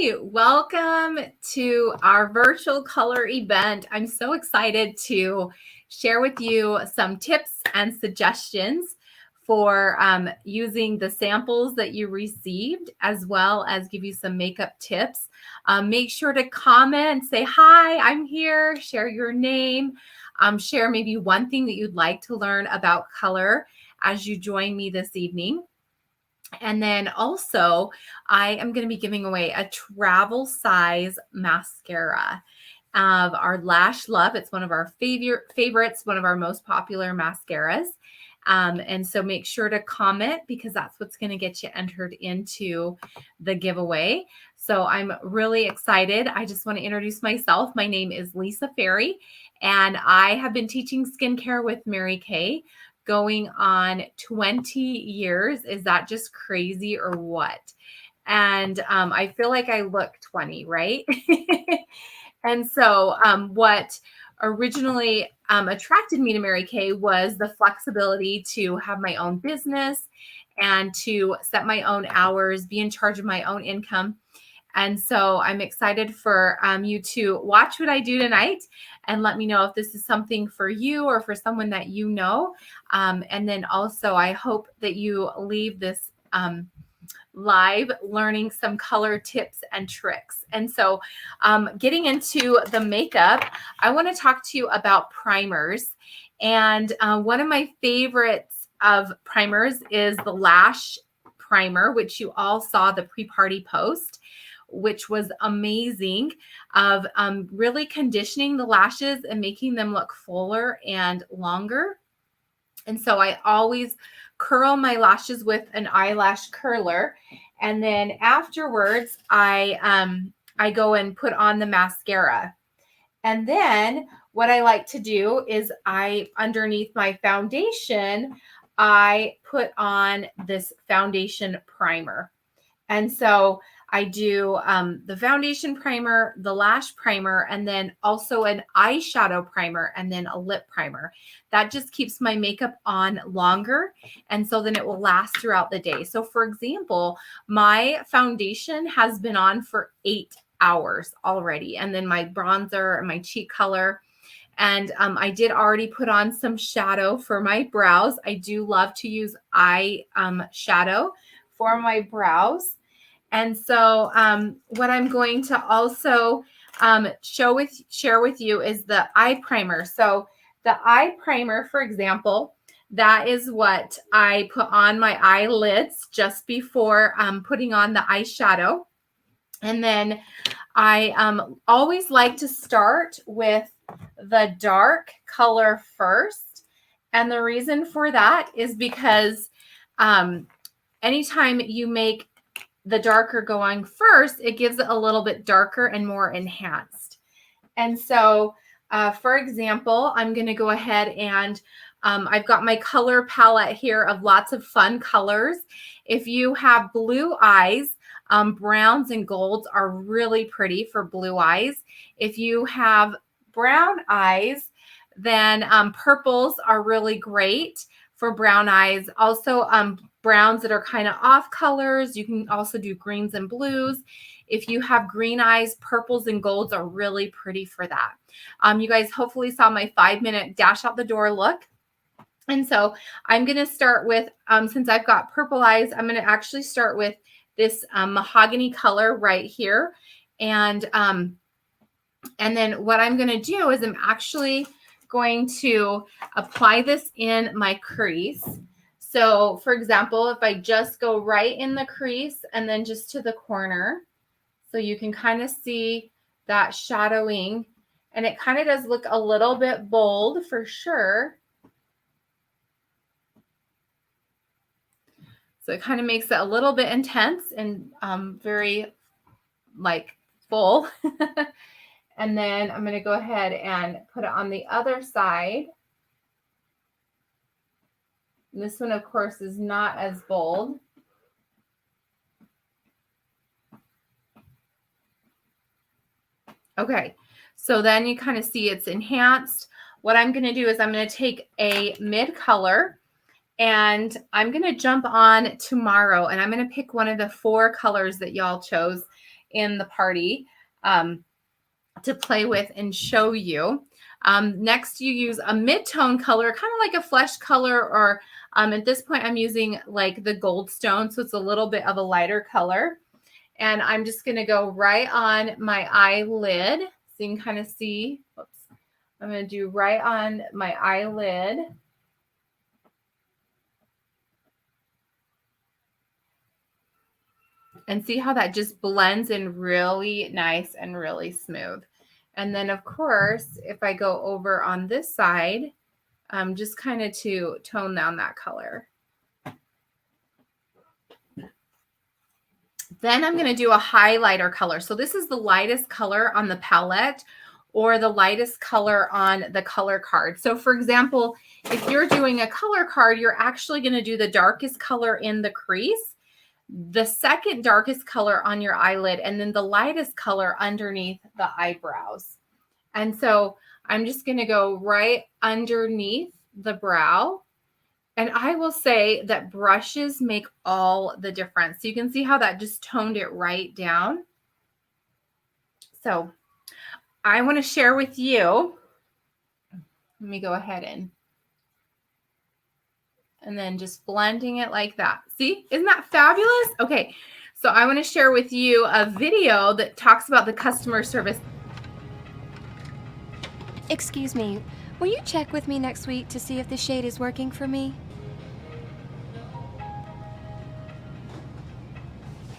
Hi, welcome to our virtual color event. I'm so excited to share with you some tips and suggestions for using the samples that you received, as well as give you some makeup tips. Make sure to comment, say, hi, I'm here, share your name, share maybe one thing that you'd like to learn about color as you join me this evening. And then also, I am going to be giving away a travel size mascara of our Lash Love. It's one of our favorites, one of our most popular mascaras. And so make sure to comment because that's what's going to get you entered into the giveaway. So I'm really excited. I just want to introduce myself. My name is Lisa Ferry, and I have been teaching skincare with Mary Kay going on 20 years. Is that just crazy or what? And I feel like I look 20, right? And so what originally attracted me to Mary Kay was the flexibility to have my own business and to set my own hours, be in charge of my own income. And so I'm excited for you to watch what I do tonight and let me know if this is something for you or for someone that you know. And then also, I hope that you leave this live learning some color tips and tricks. And so getting into the makeup, I want to talk to you about primers. And one of my favorites of primers is the Lash Primer, which you all saw the pre-party post, which was amazing, of really conditioning the lashes and making them look fuller and longer. And so I always curl my lashes with an eyelash curler. And then afterwards, I go and put on the mascara. And then what I like to do is underneath my foundation, I put on this foundation primer. And so I do the foundation primer, the lash primer, and then also an eyeshadow primer, and then a lip primer. That just keeps my makeup on longer, and so then it will last throughout the day. So for example, my foundation has been on for 8 hours already, and then my bronzer and my cheek color. And I did already put on some shadow for my brows. I do love to use eye shadow for my brows. And so what I'm going to also share with you is the eye primer. So the eye primer, for example, that is what I put on my eyelids just before putting on the eyeshadow. And then I always like to start with the dark color first. And the reason for that is because anytime you make the darker going first, it gives it a little bit darker and more enhanced. And so, for example, I'm going to go ahead and I've got my color palette here of lots of fun colors. If you have blue eyes, browns and golds are really pretty for blue eyes. If you have brown eyes, then purples are really great for brown eyes. Also, browns that are kind of off colors. You can also do greens and blues. If you have green eyes, purples and golds are really pretty for that. You guys hopefully saw my 5-minute dash out the door look. And so I'm going to start with, since I've got purple eyes, I'm going to actually start with this mahogany color right here. And then what I'm going to do is I'm actually going to apply this in my crease. So for example, if I just go right in the crease and then just to the corner, so you can kind of see that shadowing, and it kind of does look a little bit bold for sure. So it kind of makes it a little bit intense and very like full. And then I'm going to go ahead and put it on the other side. And this one, of course, is not as bold. Okay, so then you kind of see it's enhanced. What I'm going to do is I'm going to take a mid color and I'm going to jump on tomorrow, and I'm going to pick one of the 4 colors that y'all chose in the party to play with and show you. Next, you use a mid-tone color, kind of like a flesh color, or at this point, I'm using like the goldstone, so it's a little bit of a lighter color. And I'm just going to go right on my eyelid, so you can kind of see. Whoops. I'm going to do right on my eyelid. And see how that just blends in really nice and really smooth. And then, of course, if I go over on this side, just kind of to tone down that color. Then I'm going to do a highlighter color. So this is the lightest color on the palette or the lightest color on the color card. So for example, if you're doing a color card, you're actually going to do the darkest color in the crease, the second darkest color on your eyelid, and then the lightest color underneath the eyebrows. And so I'm just going to go right underneath the brow. And I will say that brushes make all the difference. So you can see how that just toned it right down. So I want to share with you. Let me go ahead and then just blending it like that. See, isn't that fabulous? Okay, so I want to share with you a video that talks about the customer service. Excuse me, will you check with me next week to see if the shade is working for me?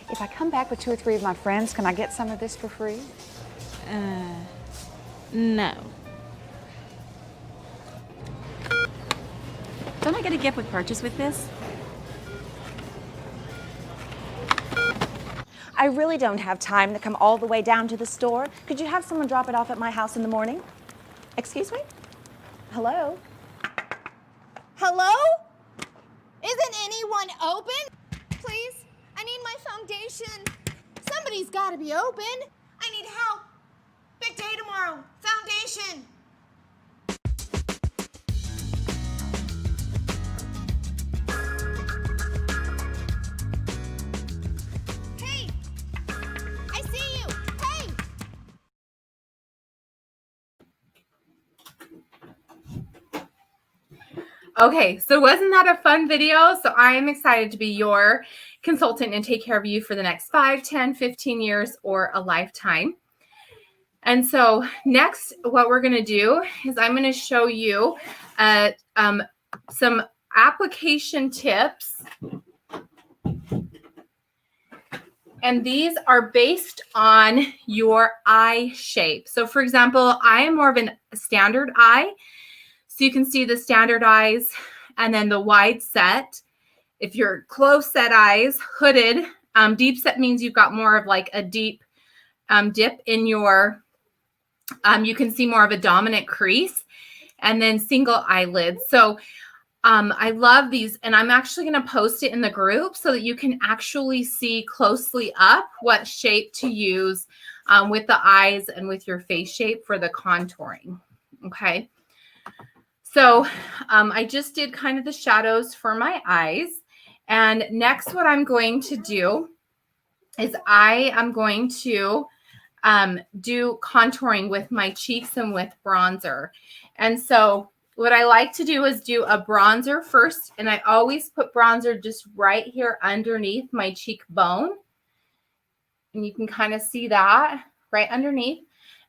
If I come back with 2 or 3 of my friends, can I get some of this for free? No. Don't I get a gift with purchase with this? I really don't have time to come all the way down to the store. Could you have someone drop it off at my house in the morning? Excuse me? Hello? Hello? Isn't anyone open? Please, I need my foundation. Somebody's got to be open. I need help. Big day tomorrow. Foundation. Hey, I see you. Hey. Okay, so wasn't that a fun video? So I am excited to be your consultant and take care of you for the next 5, 10, 15 years or a lifetime. And so next, what we're going to do is I'm going to show you some application tips. And these are based on your eye shape. So for example, I am more of a standard eye. So you can see the standard eyes and then the wide set. If you're close set eyes, hooded, deep set means you've got more of like a deep dip in your, you can see more of a dominant crease, and then single eyelids. So I love these, and I'm actually going to post it in the group so that you can actually see closely up what shape to use with the eyes and with your face shape for the contouring. Okay. So I just did kind of the shadows for my eyes. And next, what I'm going to do is I am going to do contouring with my cheeks and with bronzer. And so what I like to do is do a bronzer first. And I always put bronzer just right here underneath my cheekbone. And you can kind of see that right underneath.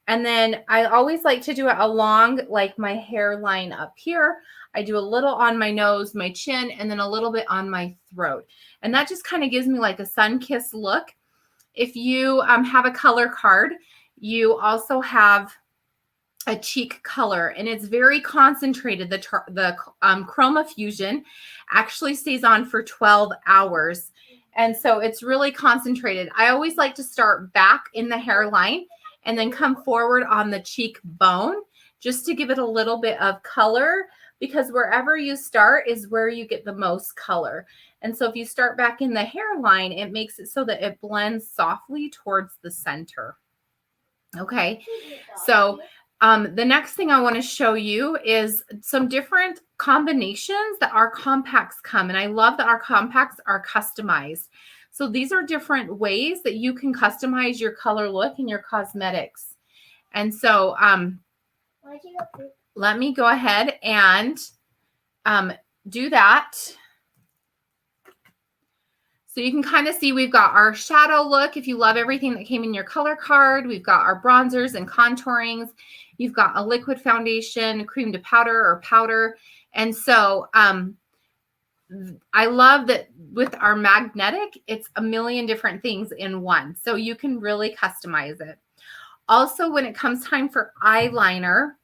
And then I always like to do it along like my hairline up here. I do a little on my nose, my chin, and then a little bit on my throat. And that just kind of gives me like a sun-kissed look. If you have a color card, you also have a cheek color, and it's very concentrated. The Chroma Fusion actually stays on for 12 hours. And so it's really concentrated. I always like to start back in the hairline and then come forward on the cheekbone just to give it a little bit of color, because wherever you start is where you get the most color. And so if you start back in the hairline, it makes it so that it blends softly towards the center. Okay, so the next thing I want to show you is some different combinations that our compacts come. And I love that our compacts are customized. So these are different ways that you can customize your color look and your cosmetics. And so let me go ahead and do that. So you can kind of see we've got our shadow look. If you love everything that came in your color card, we've got our bronzers and contourings. You've got a liquid foundation, cream to powder or powder. And so I love that with our magnetic, it's a million different things in one. So you can really customize it. Also, when it comes time for eyeliner,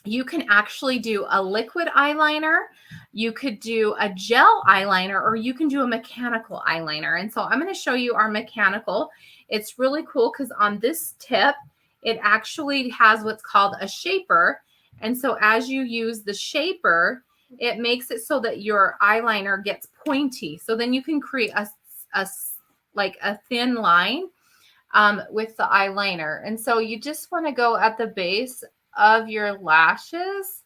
you can actually do a liquid eyeliner, you could do a gel eyeliner, or you can do a mechanical eyeliner. And so I'm going to show you our mechanical. It's really cool because on this tip, it actually has what's called a shaper. And so as you use the shaper, it makes it so that your eyeliner gets pointy. So then you can create like a thin line with the eyeliner. And so you just want to go at the base of your lashes.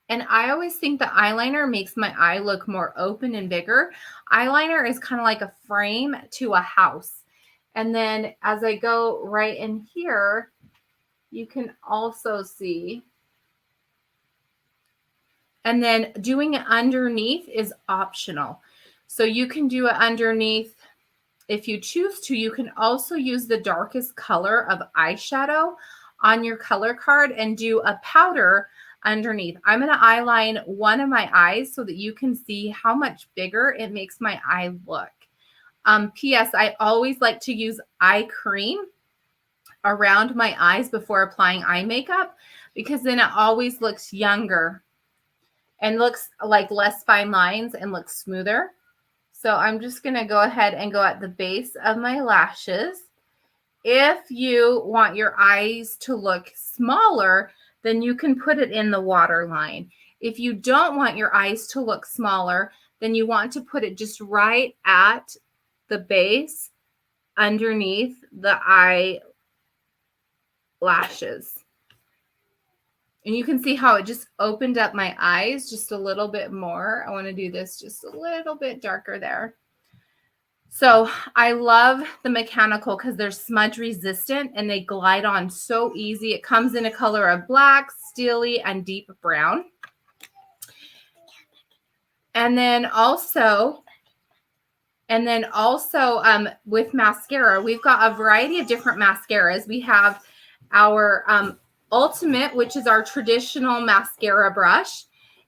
And I always think the eyeliner makes my eye look more open and bigger. Eyeliner is kind of like a frame to a house. And then as I go right in here, you can also see. And then doing it underneath is optional. So you can do it underneath if you choose to. You can also use the darkest color of eyeshadow on your color card and do a powder underneath. I'm going to eyeline one of my eyes so that you can see how much bigger it makes my eye look. P.S. I always like to use eye cream around my eyes before applying eye makeup because then it always looks younger and looks like less fine lines and looks smoother. So I'm just going to go ahead and go at the base of my lashes. If you want your eyes to look smaller, then you can put it in the waterline. If you don't want your eyes to look smaller, then you want to put it just right at the base underneath the eyelashes. And you can see how it just opened up my eyes just a little bit more. I want to do this just a little bit darker there. So I love the mechanical because they're smudge resistant and they glide on so easy. It comes in a color of black, steely, and deep brown. And then also with mascara, we've got a variety of different mascaras. We have our Ultimate, which is our traditional mascara brush.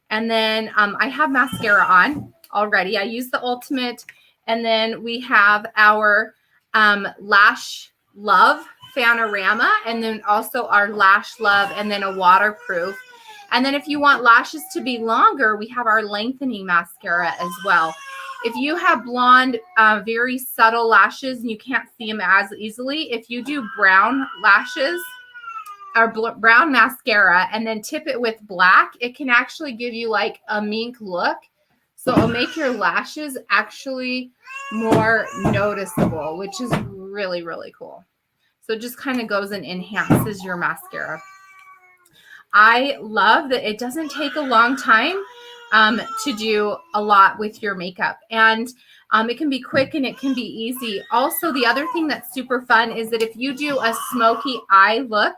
And then I have mascara on already. I use the Ultimate. And then we have our Lash Love Fanorama, and then also our Lash Love, and then a waterproof. And then if you want lashes to be longer, we have our lengthening mascara as well. If you have blonde, very subtle lashes and you can't see them as easily, if you do brown lashes or brown mascara and then tip it with black, it can actually give you like a mink look. So it'll make your lashes actually more noticeable, which is really, really cool. So it just kind of goes and enhances your mascara. I love that it doesn't take a long time to do a lot with your makeup. And it can be quick and it can be easy. Also, the other thing that's super fun is that if you do a smoky eye look,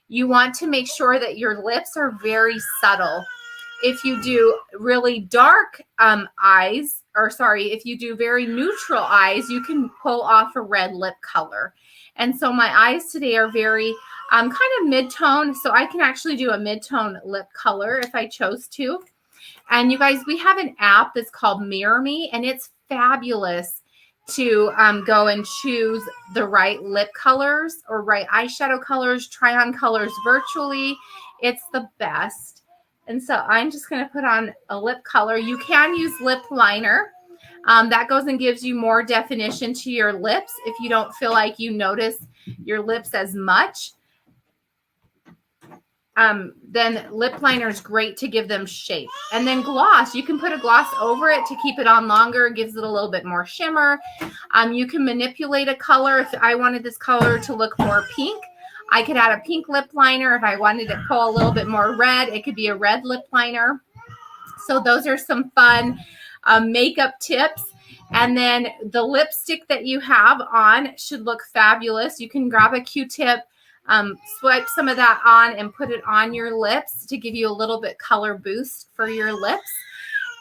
you want to make sure that your lips are very subtle. If you do really dark if you do very neutral eyes, you can pull off a red lip color. And so my eyes today are very kind of mid-tone, so I can actually do a mid-tone lip color if I chose to. And you guys, we have an app that's called Mirror Me, and it's fabulous to go and choose the right lip colors or right eyeshadow colors, try on colors virtually. It's the best. And so I'm just going to put on a lip color. You can use lip liner. That goes and gives you more definition to your lips if you don't feel like you notice your lips as much. Then lip liner is great to give them shape. And then gloss, you can put a gloss over it to keep it on longer. It gives it a little bit more shimmer. You can manipulate a color. If I wanted this color to look more pink, I could add a pink lip liner. If I wanted to pull a little bit more red, it could be a red lip liner. So those are some fun makeup tips. And then the lipstick that you have on should look fabulous. You can grab a Q-tip, swipe some of that on and put it on your lips to give you a little bit color boost for your lips.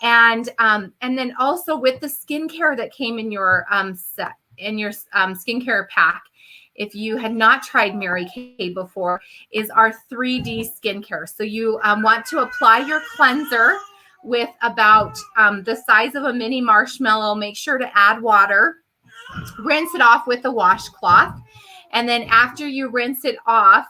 And then also with the skincare that came in your skincare pack, if you had not tried Mary Kay before, is our 3D skincare. So you want to apply your cleanser with about the size of a mini marshmallow. Make sure to add water. Rinse it off with a washcloth. And then after you rinse it off,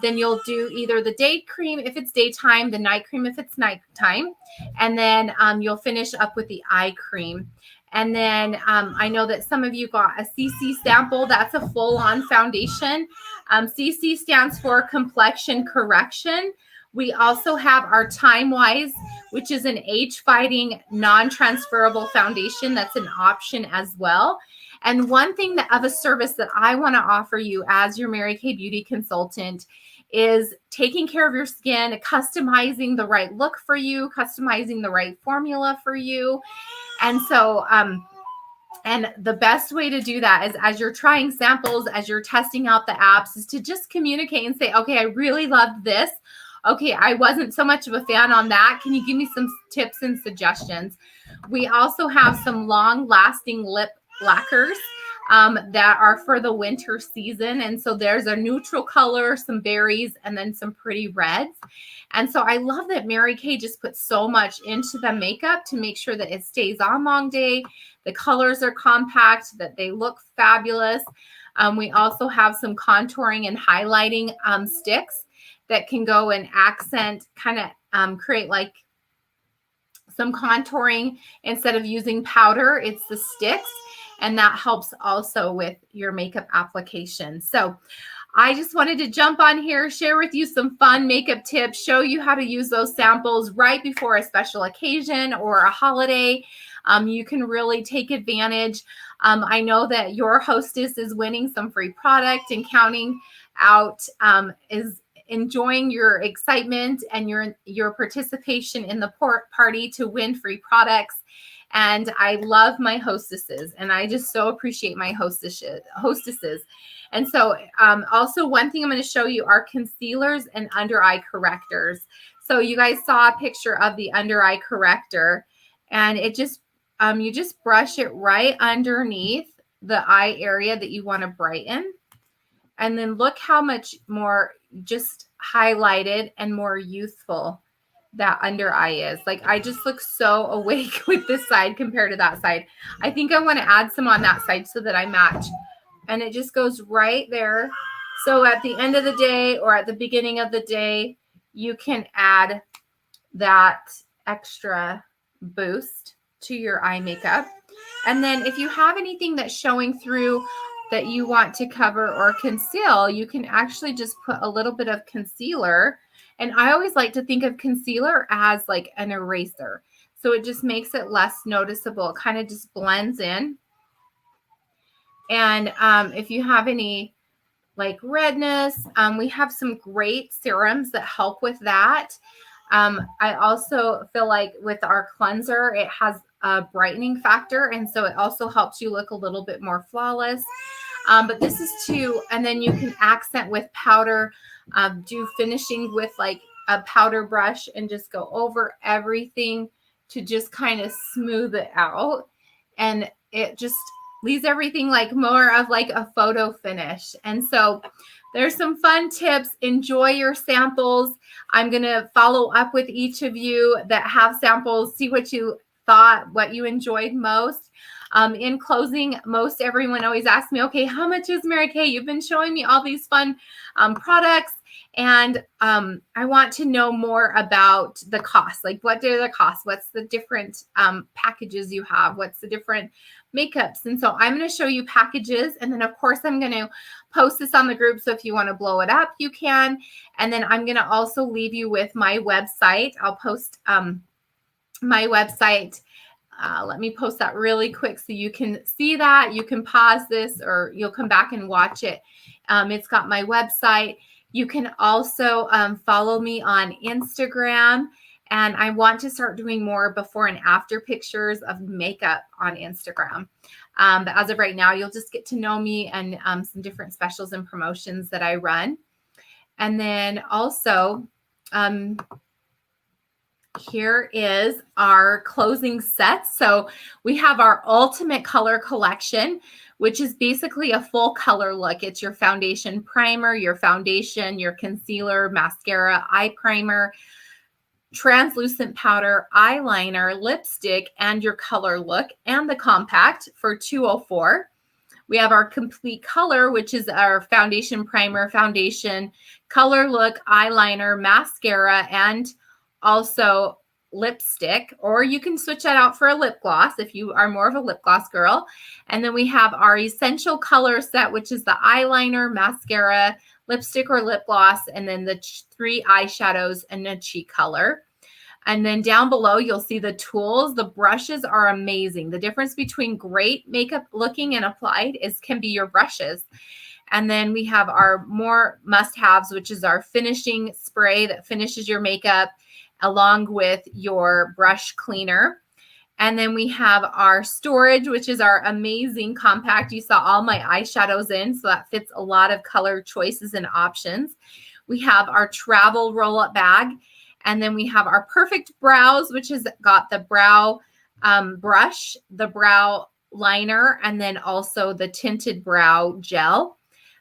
then you'll do either the day cream if it's daytime, the night cream if it's nighttime. And then you'll finish up with the eye cream. And then I know that some of you got a CC sample. That's a full-on foundation. CC stands for complexion correction. We also have our Time Wise, which is an age-fighting, non-transferable foundation. That's an option as well. And one thing of a service that I want to offer you as your Mary Kay Beauty consultant is taking care of your skin, customizing the right look for you, customizing the right formula for you. And so, and the best way to do that is as you're trying samples, as you're testing out the apps, is to just communicate and say, okay, I really loved this. Okay, I wasn't so much of a fan on that. Can you give me some tips and suggestions? We also have some long-lasting lip lacquers that are for the winter season. And so there's a neutral color, some berries, and then some pretty reds. And so I love that Mary Kay just puts so much into the makeup to make sure that it stays on long day. The colors are compact, that they look fabulous. We also have some contouring and highlighting sticks that can go and accent, kind of create like some contouring instead of using powder. It's the sticks. And that helps also with your makeup application. So I just wanted to jump on here, share with you some fun makeup tips, show you how to use those samples right before a special occasion or a holiday. You can really take advantage. I know that your hostess is winning some free product, and Counting Out is enjoying your excitement and your participation in the party to win free products. And I love my hostesses, and I just so appreciate my hostesses. And so also one thing I'm going to show you are concealers and under eye correctors. So you guys saw a picture of the under eye corrector, and it just you just brush it right underneath the eye area that you want to brighten. And then look how much more just highlighted and more youthful that under eye is. Like, I just look so awake with this side compared to that side. I think I want to add some on that side so that I match. And it just goes right there. So at the end of the day or at the beginning of the day, you can add that extra boost to your eye makeup. And then if you have anything that's showing through that you want to cover or conceal, you can actually just put a little bit of concealer. And I always like to think of concealer as like an eraser. So it just makes it less noticeable. It kind of just blends in. And if you have any like redness, we have some great serums that help with that. I also feel like with our cleanser, it has a brightening factor. And so it also helps you look a little bit more flawless. But this is and then you can accent with powder, do finishing with like a powder brush and just go over everything to just kind of smooth it out. And it just leaves everything like more of like a photo finish. And so there's some fun tips. Enjoy your samples. I'm going to follow up with each of you that have samples, see what you thought, what you enjoyed most. In closing, most everyone always asks me, okay, how much is Mary Kay? You've been showing me all these fun products, and I want to know more about the cost. Like, what are the costs? What's the different packages you have? What's the different makeups? And so I'm going to show you packages, and then of course I'm going to post this on the group. So if you want to blow it up, you can. And then I'm going to also leave you with my website. I'll post my website. Let me post that really quick so you can see that. You can pause this or you'll come back and watch it. It's got my website. You can also follow me on Instagram And I want to start doing more before and after pictures of makeup on Instagram. But as of right now, you'll just get to know me and some different specials and promotions that I run. And then also, here is our closing set. So we have our ultimate color collection, which is basically a full color look. It's your foundation primer, your foundation, your concealer, mascara, eye primer, translucent powder, eyeliner, lipstick, and your color look, and the compact for $204. We have our complete color, which is our foundation primer, foundation, color look, eyeliner, mascara, and also lipstick, or you can switch that out for a lip gloss if you are more of a lip gloss girl. And then we have our essential color set, which is the eyeliner, mascara, lipstick or lip gloss, and then the 3 eyeshadows and a cheek color. And then down below, you'll see the tools. The brushes are amazing. The difference between great makeup looking and applied can be your brushes. And then we have our more must-haves, which is our finishing spray that finishes your makeup along with your brush cleaner. And then we have our storage, which is our amazing compact. You saw all my eyeshadows in, so that fits a lot of color choices and options. We have our travel roll-up bag. And then we have our perfect brows, which has got the brow brush, the brow liner, and then also the tinted brow gel.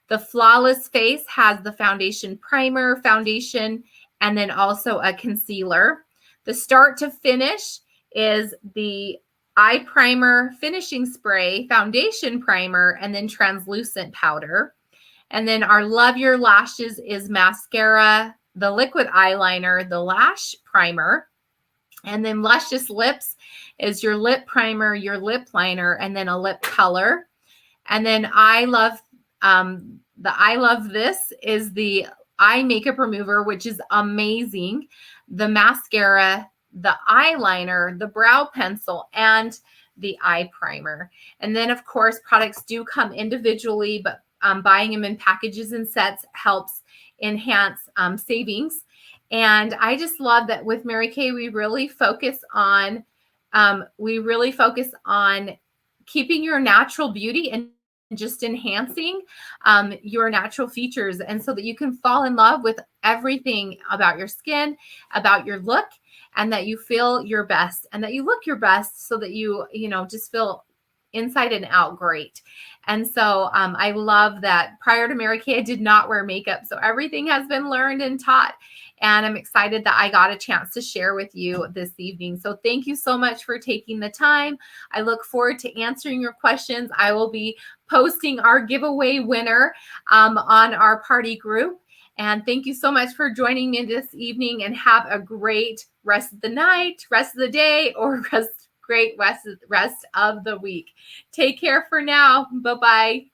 The flawless face has the foundation primer, foundation, and then also a concealer. The start to finish is the eye primer, finishing spray, foundation primer, and then translucent powder. And then our Love Your Lashes is mascara, the liquid eyeliner, the lash primer, and then Luscious Lips is your lip primer, your lip liner, and then a lip color. And then I Love This is the eye makeup remover, which is amazing. The mascara, the eyeliner, the brow pencil, and the eye primer. And then, of course, products do come individually, but buying them in packages and sets helps enhance savings. And I just love that with Mary Kay, we really focus on keeping your natural beauty and just enhancing your natural features, and so that you can fall in love with everything about your skin, about your look, and that you feel your best and that you look your best, so that you just feel inside and out great. And so I love that prior to Mary Kay, I did not wear makeup. So everything has been learned and taught. And I'm excited that I got a chance to share with you this evening. So thank you so much for taking the time. I look forward to answering your questions. I will be posting our giveaway winner on our party group. And thank you so much for joining me this evening, and have a great rest of the night, rest of the day, or great rest of the week. Take care for now. Bye-bye.